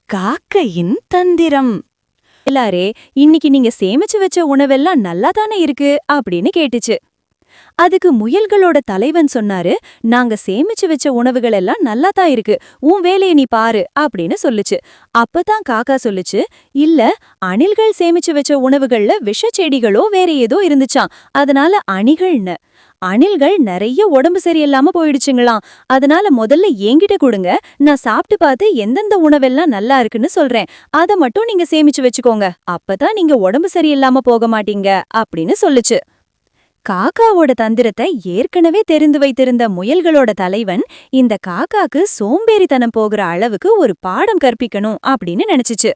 காக்கையின் தந்திரம். எல்லாரே, இன்னைக்கு நீங்க சேமிச்சு வச்ச உணவெல்லாம் நல்லா தானே இருக்கு அப்படின்னு கேட்டுச்சு. அதுக்கு முயல்களோட தலைவன் சொன்னாரு, நாங்க சேமிச்சு வச்ச உணவுகள் எல்லாம் நல்லா தான் இருக்கு, உன் வேலையை நீ பாரு அப்படின்னு சொல்லுச்சு. அப்பதான் காக்கா சொல்லுச்சு, இல்ல, அணில்கள் சேமிச்சு வச்ச உணவுகள்ல விஷச்செடிகளோ வேற ஏதோ இருந்துச்சாம், அதனால அணிகள்னு. அணில்கள் நிறைய உடம்பு சரியில்லாம போயிடுச்சுங்களாம். அதனால முதல்ல என்கிட்ட கொடுங்க, நான் சாப்பிட்டு பார்த்து எந்தெந்த உணவெல்லாம் நல்லா இருக்குன்னு சொல்றேன், அதை மட்டும் நீங்க சேமிச்சு வச்சுக்கோங்க, அப்பதான் நீங்க உடம்பு சரியில்லாம போக மாட்டீங்க அப்படின்னு சொல்லுச்சு. காக்காவோட தந்திரத்தை ஏற்கனவே தெரிந்து வைத்திருந்த முயல்களோட தலைவன் இந்த காக்காக்கு சோம்பேறித்தனம் போகிற அளவுக்கு ஒரு பாடம் கற்பிக்கணும் அப்படின்னு நினைச்சுச்சு.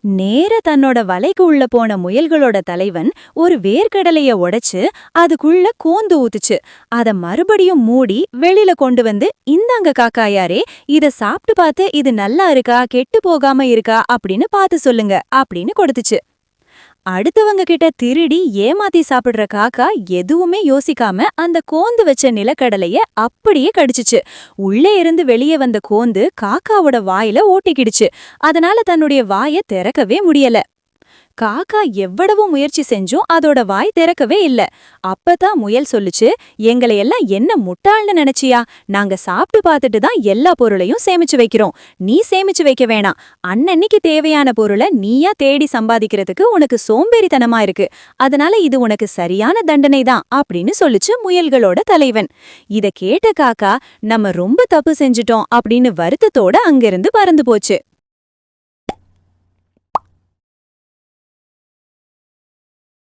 நேர தன்னோட வலைக்கு உள்ள போன முயல்களோட தலைவன் ஒரு வேர்க்கடலைய உடைச்சு அதுக்குள்ள கோந்து ஊத்துச்சு. அத மறுபடியும் மூடி வெளியில கொண்டு வந்து, இந்தாங்க காக்காயாரே, இத சாப்பிட்டு பார்த்து இது நல்லா இருக்கா கெட்டு போகாம இருக்கா அப்படின்னு பார்த்து சொல்லுங்க அப்படின்னு கொடுத்துச்சு. அடுத்தவங்க கிட்ட திருடி ஏமாத்தி சாப்பிடுற காக்கா எதுவுமே யோசிக்காம அந்த கோந்து வச்ச நிலக்கடலைய அப்படியே கடிச்சுச்சு. உள்ளே இருந்து வெளியே வந்த கோந்து காக்காவோட வாயில ஓட்டிக்கிடுச்சு. அதனால தன்னுடைய வாயை திறக்கவே முடியல. காக்கா எவ்வளவு முயற்சி செஞ்சும் அதோட வாய் திறக்கவே இல்ல. அப்பதான் முயல் சொல்லுச்சு, எங்களை எல்லாம் என்ன முட்டாள்னு நினைச்சியா? நாங்க சாப்பிட்டு பார்த்துட்டு தான் எல்லா பொருளையும் சேமிச்சு வைக்கிறோம். நீ சேமிச்சு வைக்க வேணாம். அன்னன்னைக்கு தேவையான பொருளை நீயா தேடி சம்பாதிக்கிறதுக்கு உனக்கு சோம்பேறித்தனமா இருக்கு. அதனால இது உனக்கு சரியான தண்டனை தான் அப்படின்னு சொல்லுச்சு முயல்களோட தலைவன். இத கேட்ட காக்கா, நம்ம ரொம்ப தப்பு செஞ்சுட்டோம் அப்படின்னு வருத்தத்தோட அங்கிருந்து பறந்து போச்சு.